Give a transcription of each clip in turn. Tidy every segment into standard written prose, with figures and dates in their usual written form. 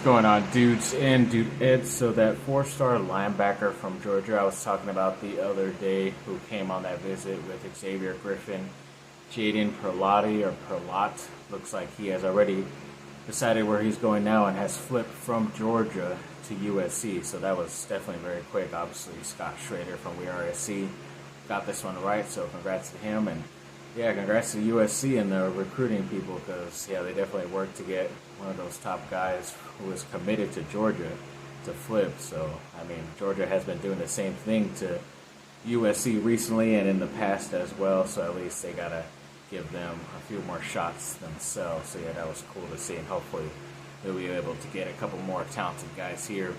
going on, dudes and dudettes? So that four-star linebacker from Georgia I was talking about the other day, who came on that visit with Xavier Griffin, Jadon Perlotte, looks like he has already decided where he's going now and has flipped from Georgia to USC. So that was definitely very quick. Obviously, Scott Schrader from USC got this one right. So congrats to him, and yeah, congrats to USC and their recruiting people, because yeah, they definitely worked to get one of those top guys who was committed to Georgia to flip. So I mean, Georgia has been doing the same thing to USC recently and in the past as well. So at least they gotta give them a few more shots themselves. So yeah, that was cool to see, and hopefully they'll be able to get a couple more talented guys here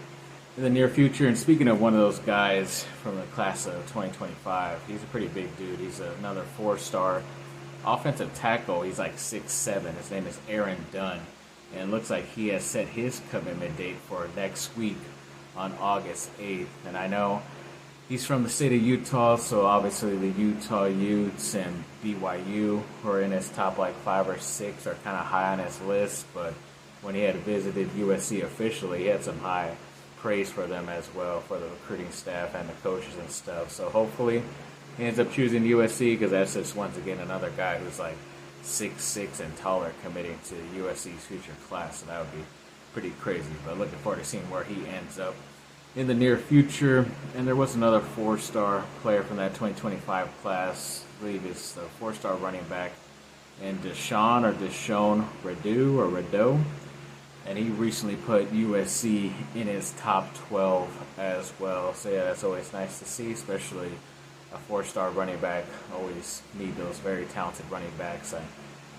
in the near future. And speaking of one of those guys from the class of 2025, he's a pretty big dude. He's another four-star offensive tackle. He's like 6'7". His name is Aaron Dunn, and it looks like he has set his commitment date for next week on August 8th. And I know he's from the state of Utah, so obviously the Utah Utes and BYU, who are in his top like 5 or 6, are kind of high on his list. But when he had visited USC officially, he had some high praise for them as well, for the recruiting staff and the coaches and stuff. So hopefully he ends up choosing USC, because that's just once again another guy who's like 6'6" and taller committing to USC's future class. So that would be pretty crazy. But looking forward to seeing where he ends up in the near future. And there was another four-star player from that 2025 class. I believe it's the four-star running back, and Deshaun Redo, and he recently put USC in his top 12 as well. So yeah, that's always nice to see, especially a four-star running back. Always need those very talented running backs. I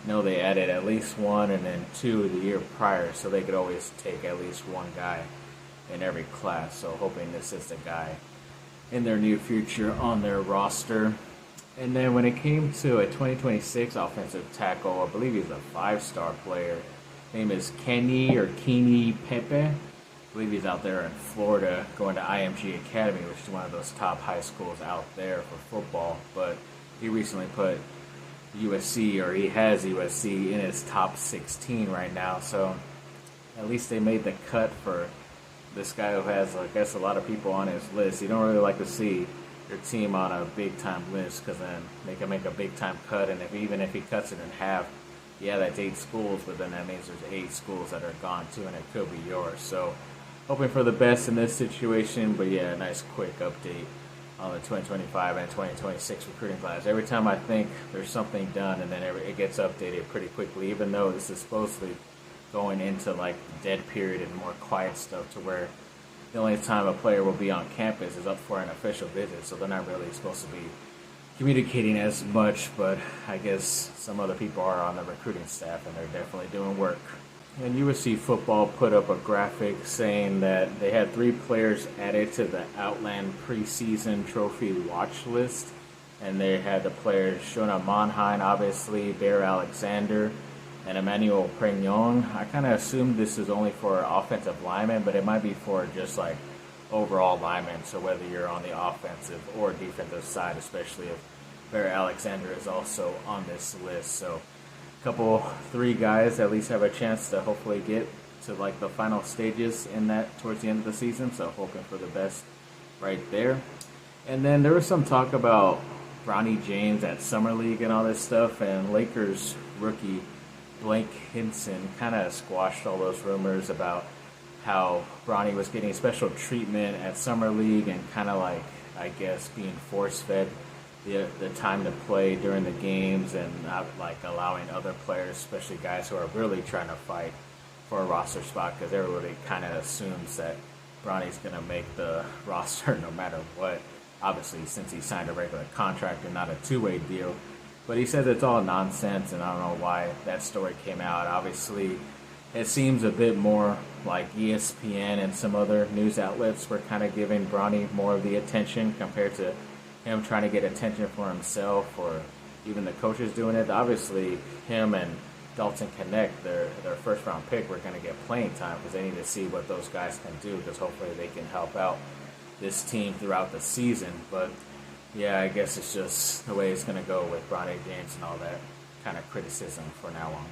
know they added at least one and then two the year prior, so they could always take at least one guy in every class. So hoping this is the guy in their near future on their roster. And then when it came to a 2026 offensive tackle, I believe he's a five-star player. Name is Kenny Pepe. I believe he's out there in Florida going to IMG Academy, which is one of those top high schools out there for football. But he recently put USC, or he has USC in his top 16 right now. So at least they made the cut for this guy who has, I guess, a lot of people on his list. You don't really like to see your team on a big-time list, because then they can make a big-time cut, and even if he cuts it in half, yeah, that's 8 schools, but then that means there's 8 schools that are gone too, and it could be yours. So hoping for the best in this situation. But yeah, a nice quick update on the 2025 and 2026 recruiting class. Every time I think there's something done, and then it gets updated pretty quickly, even though this is supposedly going into like the dead period and more quiet stuff, to where the only time a player will be on campus is up for an official visit. So they're not really supposed to be communicating as much, but I guess some other people are on the recruiting staff, and they're definitely doing work. And USC football put up a graphic saying that they had 3 players added to the Outland preseason trophy watch list, and they had the players Shona Monheim, obviously, Bear Alexander, and Emmanuel Pregnon. I kind of assumed this is only for offensive linemen, but it might be for just like overall linemen, so whether you're on the offensive or defensive side, especially if Bear Alexander is also on this list. So a couple, 3 guys at least have a chance to hopefully get to like the final stages in that towards the end of the season, so hoping for the best right there. And then there was some talk about Bronny James at Summer League and all this stuff, and Lakers rookie Blake Hinson kind of squashed all those rumors about how Bronny was getting special treatment at Summer League, and kind of like, I guess, being force-fed the time to play during the games, and not like allowing other players, especially guys who are really trying to fight for a roster spot, because everybody kind of assumes that Bronny's going to make the roster no matter what, obviously, since he signed a regular contract and not a two-way deal. But he says it's all nonsense, and I don't know why that story came out. Obviously, it seems a bit more like ESPN and some other news outlets were kind of giving Bronny more of the attention compared to him trying to get attention for himself, or even the coaches doing it. Obviously, him and Dalton Connect, their first-round pick, were going to get playing time, because they need to see what those guys can do, because hopefully they can help out this team throughout the season. But yeah, I guess it's just the way it's going to go with Bronny James and all that kind of criticism for now on.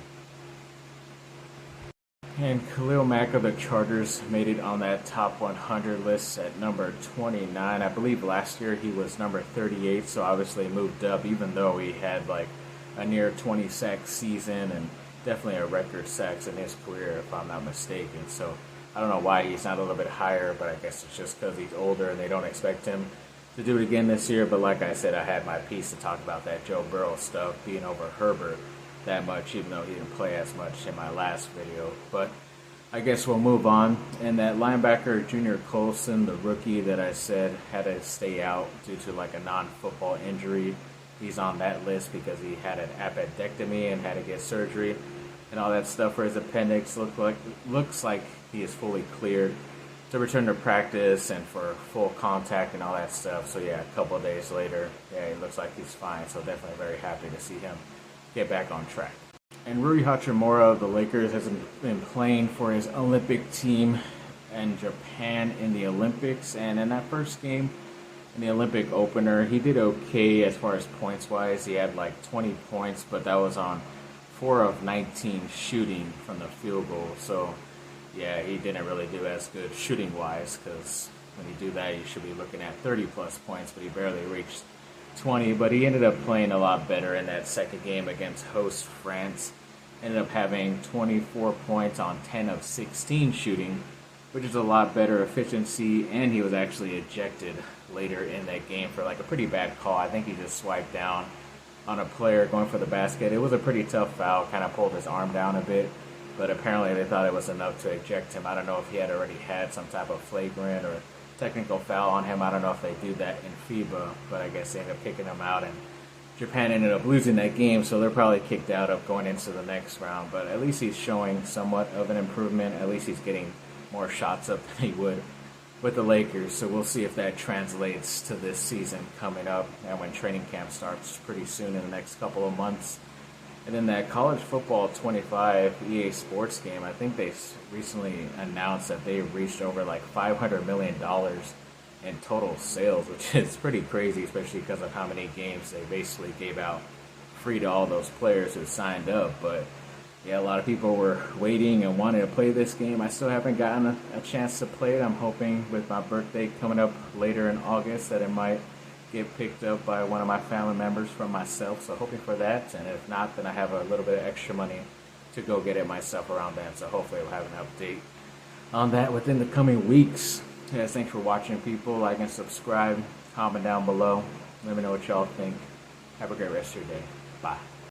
And Khalil Mack of the Chargers made it on that top 100 list at number 29. I believe last year he was number 38, so obviously moved up, even though he had like a near 20 sack season and definitely a record sacks in his career, if I'm not mistaken. So I don't know why he's not a little bit higher, but I guess it's just because he's older and they don't expect him to do it again this year. But like I said, I had my piece to talk about that Joe Burrow stuff being over Herbert that much, even though he didn't play as much in my last video. But I guess we'll move on. And that linebacker, Junior Colson, the rookie that I said had to stay out due to like a non-football injury, he's on that list because he had an appendectomy and had to get surgery and all that stuff for his appendix. Looks like he is fully cleared to return to practice and for full contact and all that stuff. So yeah, a couple of days later, yeah, it looks like he's fine. So definitely very happy to see him get back on track. And Rui Hachimura of the Lakers has been playing for his Olympic team in Japan in the Olympics. And in that first game, in the Olympic opener, he did okay as far as points-wise. He had like 20 points, but that was on 4 of 19 shooting from the field goal. So yeah, he didn't really do as good shooting-wise, because when you do that, you should be looking at 30-plus points, but he barely reached 20. But he ended up playing a lot better in that second game against host France. Ended up having 24 points on 10 of 16 shooting, which is a lot better efficiency, and he was actually ejected later in that game for like a pretty bad call. I think he just swiped down on a player going for the basket. It was a pretty tough foul, kind of pulled his arm down a bit, but apparently they thought it was enough to eject him. I don't know if he had already had some type of flagrant or technical foul on him. I don't know if they do that in FIBA, but I guess they ended up kicking him out, and Japan ended up losing that game, so they're probably kicked out of going into the next round. But at least he's showing somewhat of an improvement. At least he's getting more shots up than he would with the Lakers. So we'll see if that translates to this season coming up and when training camp starts pretty soon in the next couple of months. And then that college football 25 EA Sports game, I think they recently announced that they reached over like $500 million in total sales, which is pretty crazy, especially because of how many games they basically gave out free to all those players who signed up. But yeah, a lot of people were waiting and wanting to play this game. I still haven't gotten a chance to play it. I'm hoping with my birthday coming up later in August that it might get picked up by one of my family members from myself. So hoping for that. And if not, then I have a little bit of extra money to go get it myself around then. So hopefully we'll have an update on that within the coming weeks. Yes, thanks for watching, people. Like and subscribe. Comment down below. Let me know what y'all think. Have a great rest of your day. Bye.